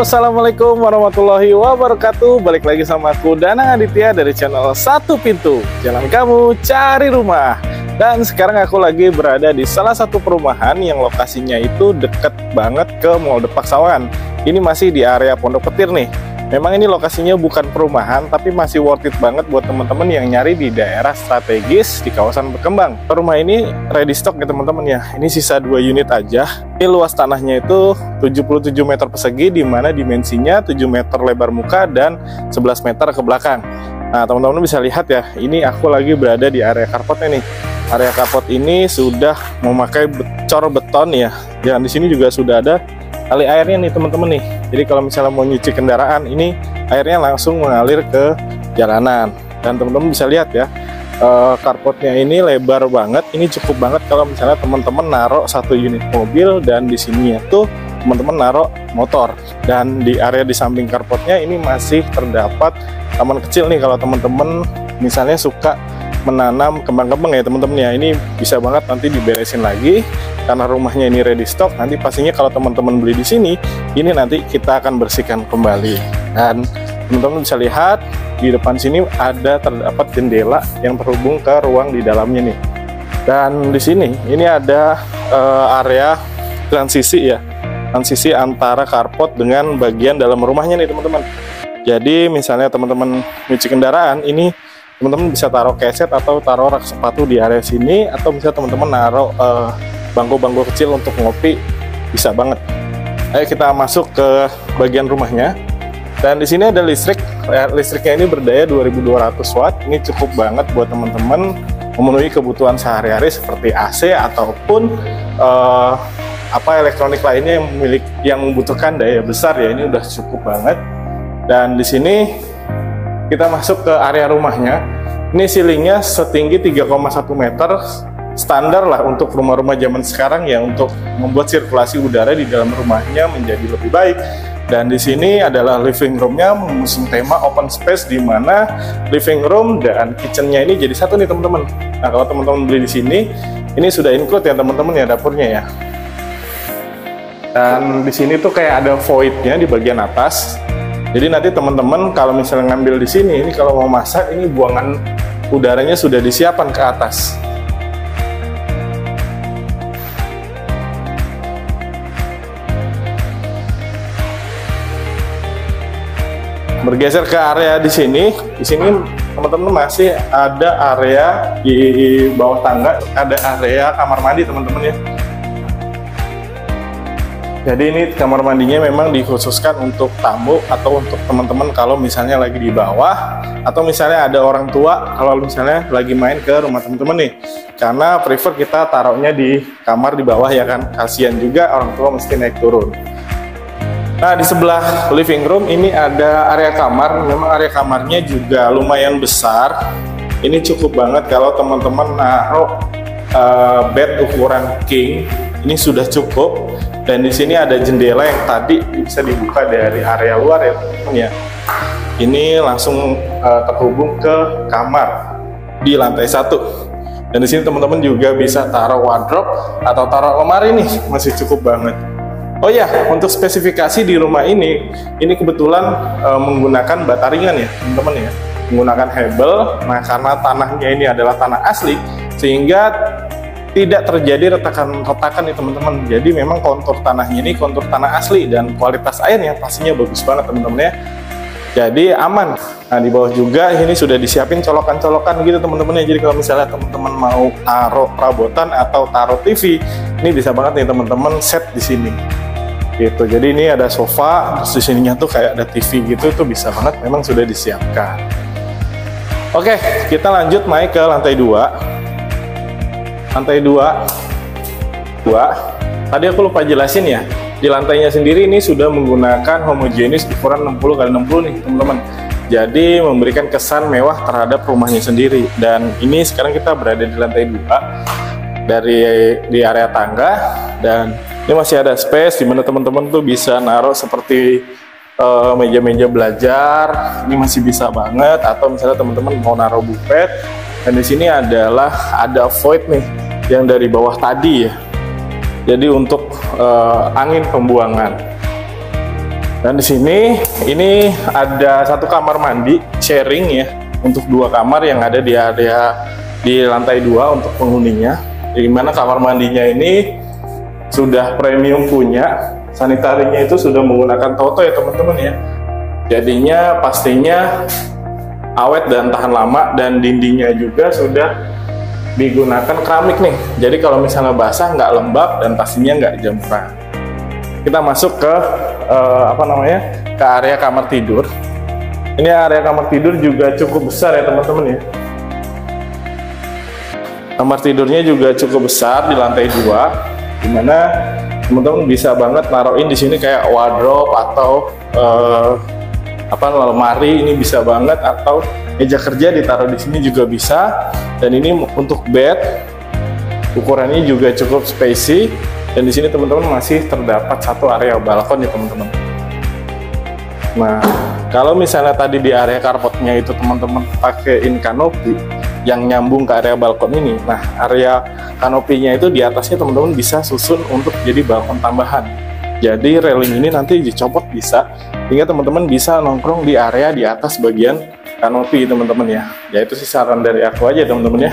Halo, assalamualaikum warahmatullahi wabarakatuh. Balik lagi sama aku Danang Aditya dari channel Satu Pintu. Jalan kamu cari rumah. Dan sekarang aku lagi berada di salah satu perumahan yang lokasinya itu deket banget ke Mall Depak Sawangan. Ini masih di area Pondok Petir nih. Memang ini lokasinya bukan perumahan, tapi masih worth it banget buat teman-teman yang nyari di daerah strategis di kawasan berkembang. Rumah ini ready stock ya teman-teman ya. Ini sisa 2 unit aja. Ini luas tanahnya itu 77 meter persegi, di mana dimensinya 7 meter lebar muka dan 11 meter ke belakang. Nah, teman-teman bisa lihat ya, ini aku lagi berada di area carportnya nih. Area carport ini sudah memakai cor beton ya. Dan di sini juga sudah ada tali airnya nih teman-teman nih. Jadi kalau misalnya mau nyuci kendaraan, ini airnya langsung mengalir ke jalanan. Dan teman-teman bisa lihat ya, carportnya ini lebar banget. Ini cukup banget kalau misalnya teman-teman naruh 1 unit mobil, dan di sini tuh teman-teman naruh motor. Dan di area di samping carportnya ini masih terdapat taman kecil nih, kalau teman-teman misalnya suka menanam kembang-kembang ya teman-teman ya. Ini bisa banget nanti diberesin lagi karena rumahnya ini ready stock. Nanti pastinya kalau teman-teman beli di sini, ini nanti kita akan bersihkan kembali. Dan teman-teman bisa lihat di depan sini terdapat jendela yang terhubung ke ruang di dalamnya nih. Dan di sini ini ada area transisi ya, transisi antara carport dengan bagian dalam rumahnya nih teman-teman. Jadi misalnya teman-teman nyuci kendaraan, ini teman-teman bisa taruh keset atau taruh rak sepatu di area sini, atau bisa teman-teman naruh bangku-bangku kecil untuk ngopi, bisa banget. Ayo kita masuk ke bagian rumahnya. Dan di sini ada listrik. Listriknya ini berdaya 2200 watt. Ini cukup banget buat teman-teman memenuhi kebutuhan sehari-hari seperti AC ataupun elektronik lainnya yang membutuhkan daya besar ya. Ini udah cukup banget. Dan di sini kita masuk ke area rumahnya. Ini ceilingnya setinggi 3,1 meter. Standar lah untuk rumah-rumah zaman sekarang ya, untuk membuat sirkulasi udara di dalam rumahnya menjadi lebih baik. Dan di sini adalah living roomnya mengusung tema open space, di mana living room dan kitchennya ini jadi satu nih teman-teman. Nah, kalau teman-teman beli di sini, ini sudah include ya teman-teman ya, dapurnya ya. Dan di sini tuh kayak ada voidnya di bagian atas. Jadi nanti teman-teman kalau misalnya ngambil di sini, ini kalau mau masak, ini buangan udaranya sudah disiapkan ke atas. Bergeser ke area di sini teman-teman masih ada area di bawah tangga, ada area kamar mandi teman-teman ya. Jadi ini kamar mandinya memang dikhususkan untuk tamu atau untuk teman-teman kalau misalnya lagi di bawah, atau misalnya ada orang tua kalau misalnya lagi main ke rumah teman-teman nih. Karena prefer kita taruhnya di kamar di bawah ya kan, kasihan juga orang tua mesti naik turun. Nah, di sebelah living room ini ada area kamar. Memang area kamarnya juga lumayan besar. Ini cukup banget kalau teman-teman naruh bed ukuran king. Ini sudah cukup. Dan di sini ada jendela yang tadi bisa dibuka dari area luar ya teman-teman ya. Ini langsung terhubung ke kamar di lantai 1. Dan di sini teman-teman juga bisa taruh wardrobe atau taruh lemari nih, masih cukup banget. Oh ya, untuk spesifikasi di rumah ini kebetulan menggunakan bata ringan ya teman-teman ya, menggunakan hebel. Nah, karena tanahnya ini adalah tanah asli, sehingga tidak terjadi retakan-retakan nih teman-teman. Jadi memang kontur tanahnya ini kontur tanah asli, dan kualitas airnya pastinya bagus banget teman-teman ya. Jadi aman. Nah, di bawah juga ini sudah disiapin colokan-colokan gitu teman-teman ya. Jadi kalau misalnya teman-teman mau taruh perabotan atau taruh TV, ini bisa banget nih teman-teman set di sini. Gitu. Jadi ini ada sofa, terus di sininya tuh kayak ada TV gitu, tuh bisa banget, memang sudah disiapkan. Oke, kita lanjut naik ke lantai 2. Lantai 2. Tadi aku lupa jelasin ya. Di lantainya sendiri ini sudah menggunakan homogenis ukuran 60x60 nih, teman-teman. Jadi memberikan kesan mewah terhadap rumahnya sendiri. Dan ini sekarang kita berada di lantai 2 di area tangga, dan ini masih ada space di mana teman-teman tuh bisa naruh seperti meja-meja belajar. Ini masih bisa banget, atau misalnya teman-teman mau naruh buffet. Dan di sini ada void nih yang dari bawah tadi ya. Jadi untuk angin pembuangan. Dan di sini ini ada satu kamar mandi sharing ya, untuk 2 kamar yang ada di area di lantai 2 untuk penghuninya. Di mana kamar mandinya ini sudah premium punya, sanitarinya itu sudah menggunakan Toto ya teman-teman ya. Jadinya pastinya awet dan tahan lama, dan dindingnya juga sudah digunakan keramik nih. Jadi kalau misalnya basah nggak lembab dan pastinya nggak jamuran. Kita masuk ke ke area kamar tidur. Ini area kamar tidur juga cukup besar ya teman-teman ya. Kamar tidurnya juga cukup besar di lantai 2, dimana teman-teman bisa banget naruhin di sini kayak wardrobe atau lemari, ini bisa banget, atau meja kerja ditaruh di sini juga bisa. Dan ini untuk bed, ukurannya juga cukup spacey, dan di sini teman-teman masih terdapat satu area balkon ya teman-teman. Nah, kalau misalnya tadi di area carportnya itu teman-teman pakaiin kanopi yang nyambung ke area balkon ini, nah area kanopinya itu di atasnya teman-teman bisa susun untuk jadi balkon tambahan. Jadi railing ini nanti dicopot bisa, sehingga teman-teman bisa nongkrong di area di atas bagian kanopi teman-teman ya. Ya itu sih saran dari aku aja teman-teman ya.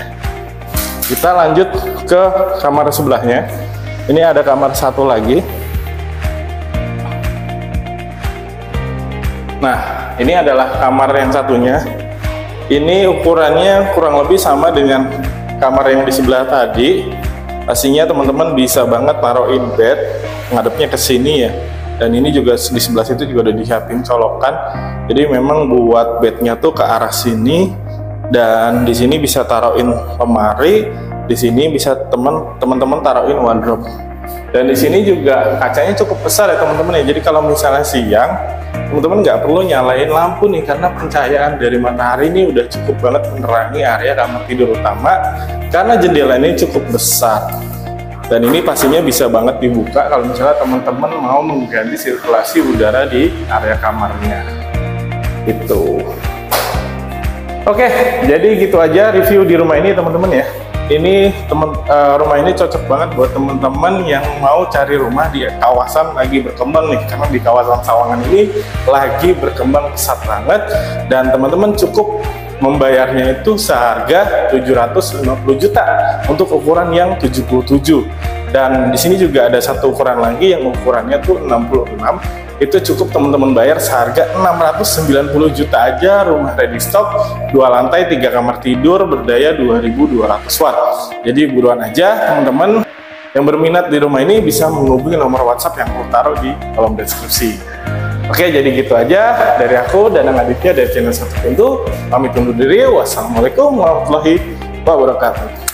Kita lanjut ke kamar sebelahnya. Ini ada kamar satu lagi. Nah, ini adalah kamar yang satunya. Ini ukurannya kurang lebih sama dengan kamar yang di sebelah tadi. Pastinya teman-teman bisa banget taruhin bed ngadepnya ke sini ya. Dan ini juga di sebelah situ juga udah disiapin colokan. Jadi memang buat bednya tuh ke arah sini, dan di sini bisa taruhin lemari, di sini bisa teman-teman taruhin wardrobe. Dan di sini juga kacanya cukup besar ya teman-teman ya. Jadi kalau misalnya siang, teman-teman nggak perlu nyalain lampu nih, karena pencahayaan dari matahari ini udah cukup banget menerangi area kamar tidur utama, karena jendela ini cukup besar. Dan ini pastinya bisa banget dibuka kalau misalnya teman-teman mau mengganti sirkulasi udara di area kamarnya. Itu. Oke, jadi gitu aja review di rumah ini teman-teman ya. Ini rumah ini cocok banget buat teman-teman yang mau cari rumah di kawasan lagi berkembang nih, karena di kawasan Sawangan ini lagi berkembang pesat banget, dan teman-teman cukup membayarnya itu seharga 750 juta untuk ukuran yang 77. Dan di sini juga ada satu ukuran lagi yang ukurannya tuh 66. Itu cukup teman-teman bayar seharga 690 juta aja, rumah ready stock, 2 lantai 3 kamar tidur, berdaya 2200 watt. Jadi buruan aja teman-teman yang berminat di rumah ini bisa menghubungi nomor WhatsApp yang aku taruh di kolom deskripsi. Oke, jadi gitu aja dari aku dan Aditya dari channel Satu Pintu. Pamit undur diri. Wassalamualaikum warahmatullahi wabarakatuh.